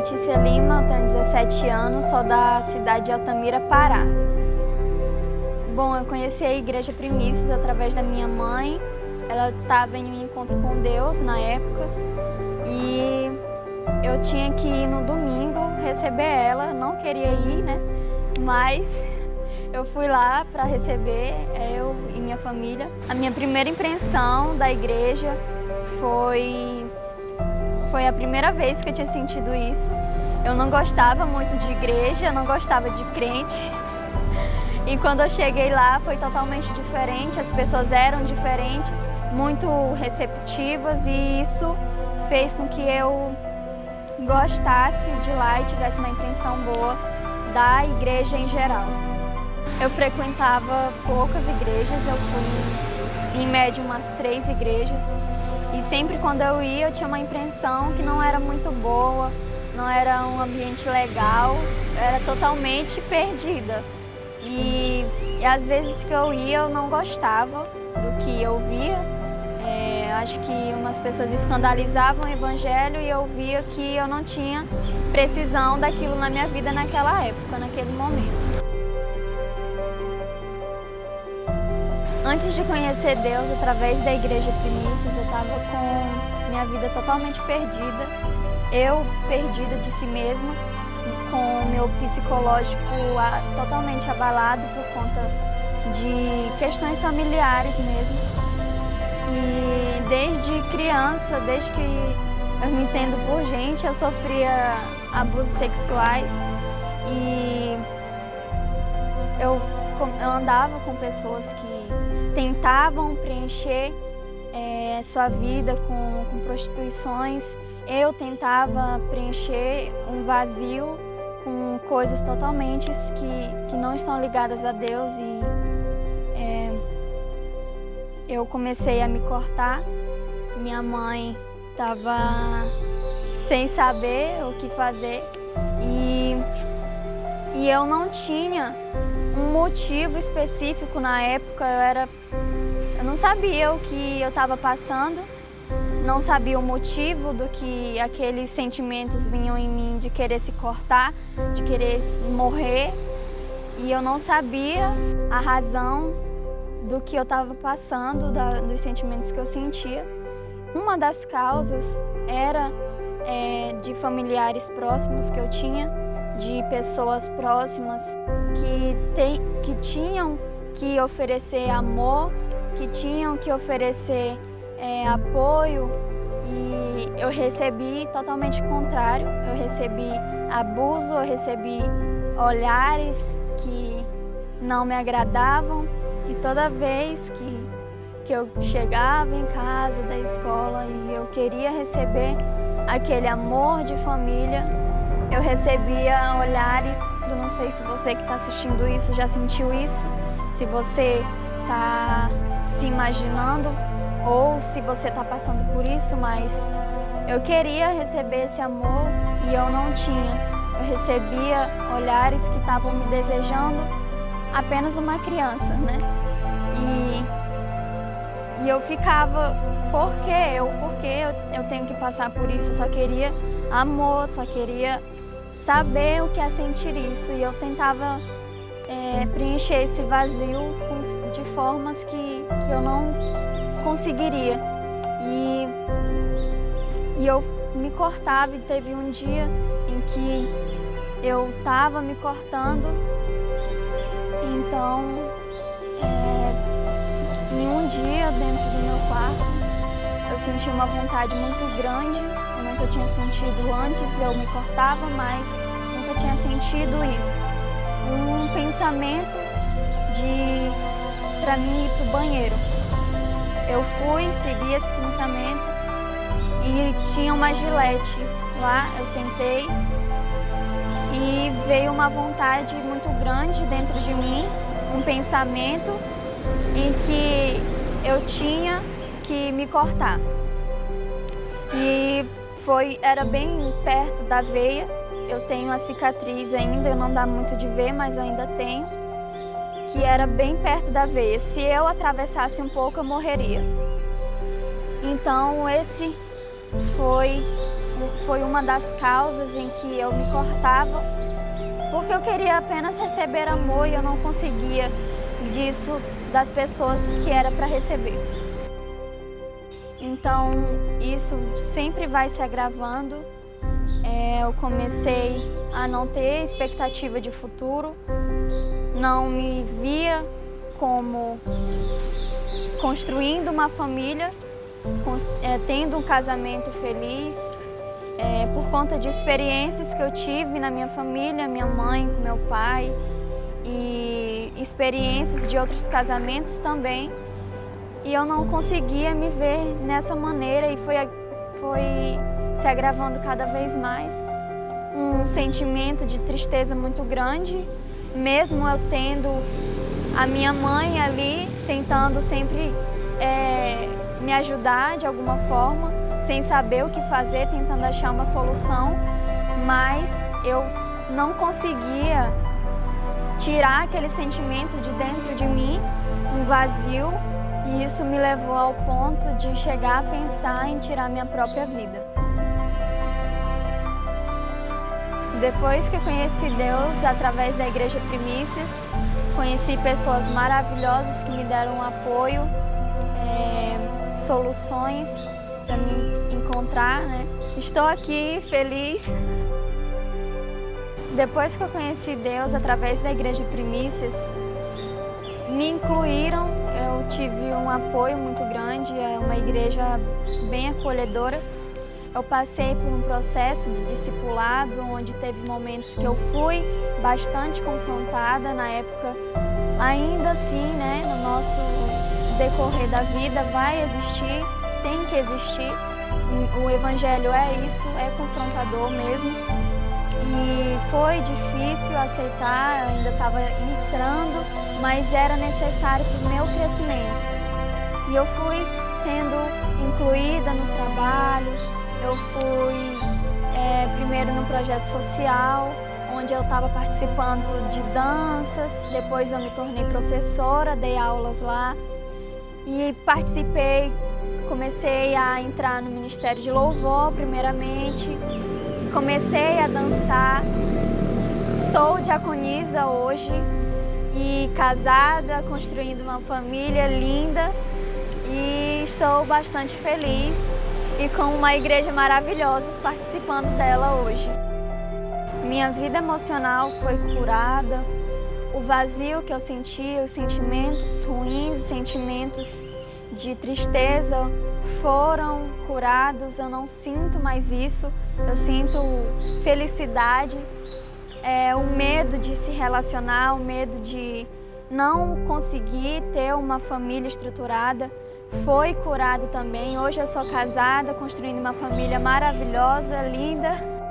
Letícia Lima, tenho 17 anos, sou da cidade de Altamira, Pará. Bom, eu conheci a Igreja Primícias através da minha mãe. Ela estava em um encontro com Deus na época e eu tinha que ir no domingo receber ela. Não queria ir, né? Mas eu fui lá para receber, eu e minha família. A minha primeira impressão da igreja foi a primeira vez que eu tinha sentido isso. Eu não gostava muito de igreja, não gostava de crente. E quando eu cheguei lá foi totalmente diferente, as pessoas eram diferentes, muito receptivas, e isso fez com que eu gostasse de lá e tivesse uma impressão boa da igreja em geral. Eu frequentava poucas igrejas, eu fui em média umas 3 igrejas. E sempre quando eu ia, eu tinha uma impressão que não era muito boa, não era um ambiente legal, eu era totalmente perdida. E às vezes que eu ia, eu não gostava do que eu via. Acho que umas pessoas escandalizavam o evangelho e eu via que eu não tinha precisão daquilo na minha vida naquela época, naquele momento. Antes de conhecer Deus através da Igreja Primícias, eu estava com minha vida totalmente perdida. Eu perdida de si mesma, com o meu psicológico totalmente abalado por conta de questões familiares mesmo. E desde criança, desde que eu me entendo por gente, eu sofria abusos sexuais e eu andava com pessoas que tentavam preencher sua vida com prostituições. Eu tentava preencher um vazio com coisas totalmente que não estão ligadas a Deus e eu comecei a me cortar. Minha mãe estava sem saber o que fazer e eu não tinha um motivo específico na época. Eu não sabia o que eu estava passando, não sabia o motivo do que aqueles sentimentos vinham em mim de querer se cortar, de querer morrer, e eu não sabia a razão do que eu estava passando, dos sentimentos que eu sentia. Uma das causas era de familiares próximos que eu tinha, de pessoas próximas que tinham que oferecer amor, que tinham que oferecer apoio, e eu recebi totalmente o contrário. Eu recebi abuso, eu recebi olhares que não me agradavam, e toda vez que eu chegava em casa da escola e eu queria receber aquele amor de família, eu recebia olhares. Eu não sei se você que está assistindo isso já sentiu isso, se você está se imaginando ou se você está passando por isso, mas eu queria receber esse amor e eu não tinha. Eu recebia olhares que estavam me desejando apenas uma criança, né? E eu ficava, por que eu tenho que passar por isso? Eu só queria amor, só queria saber o que é sentir isso. E eu tentava preencher esse vazio de formas que eu não conseguiria. E eu me cortava, e teve um dia em que eu estava me cortando. Então, em um dia dentro do meu quarto, eu senti uma vontade muito grande. Eu nunca tinha sentido antes, eu me cortava, mas nunca tinha sentido isso. Um pensamento para mim ir para o banheiro. Eu fui, segui esse pensamento e tinha uma gilete lá, eu sentei e veio uma vontade muito grande dentro de mim, um pensamento em que eu tinha que me cortar. E era bem perto da veia. Eu tenho a cicatriz ainda, não dá muito de ver, mas eu ainda tenho, que era bem perto da veia. Se eu atravessasse um pouco, eu morreria. Então esse foi foi uma das causas em que eu me cortava, porque eu queria apenas receber amor e eu não conseguia disso das pessoas que era para receber. Então, isso sempre vai se agravando. Eu comecei a não ter expectativa de futuro, não me via como construindo uma família, tendo um casamento feliz, por conta de experiências que eu tive na minha família, minha mãe, com meu pai, e experiências de outros casamentos também. E eu não conseguia me ver nessa maneira e foi se agravando cada vez mais. Um sentimento de tristeza muito grande, mesmo eu tendo a minha mãe ali tentando sempre me ajudar de alguma forma, sem saber o que fazer, tentando achar uma solução, mas eu não conseguia tirar aquele sentimento de dentro de mim, um vazio, e isso me levou ao ponto de chegar a pensar em tirar minha própria vida. Depois que eu conheci Deus através da Igreja Primícias, conheci pessoas maravilhosas que me deram apoio, soluções para me encontrar, né? Estou aqui feliz. Depois que eu conheci Deus através da Igreja Primícias, me incluíram, eu tive um apoio muito grande, é uma igreja bem acolhedora. Eu passei por um processo de discipulado, onde teve momentos que eu fui bastante confrontada na época. Ainda assim, né, no nosso decorrer da vida vai existir, tem que existir. O Evangelho é isso, é confrontador mesmo. E foi difícil aceitar, eu ainda estava entrando, mas era necessário para o meu crescimento. E eu fui sendo incluída nos trabalhos, eu fui primeiro no projeto social, onde eu estava participando de danças, depois eu me tornei professora, dei aulas lá e participei, comecei a entrar no Ministério de Louvor primeiramente, comecei a dançar, sou diaconisa hoje e casada, construindo uma família linda e estou bastante feliz e com uma igreja maravilhosa participando dela hoje. Minha vida emocional foi curada, o vazio que eu sentia, os sentimentos ruins, os sentimentos de tristeza foram curados, eu não sinto mais isso, eu sinto felicidade, o medo de se relacionar, o medo de não conseguir ter uma família estruturada foi curado também. Hoje eu sou casada, construindo uma família maravilhosa, linda.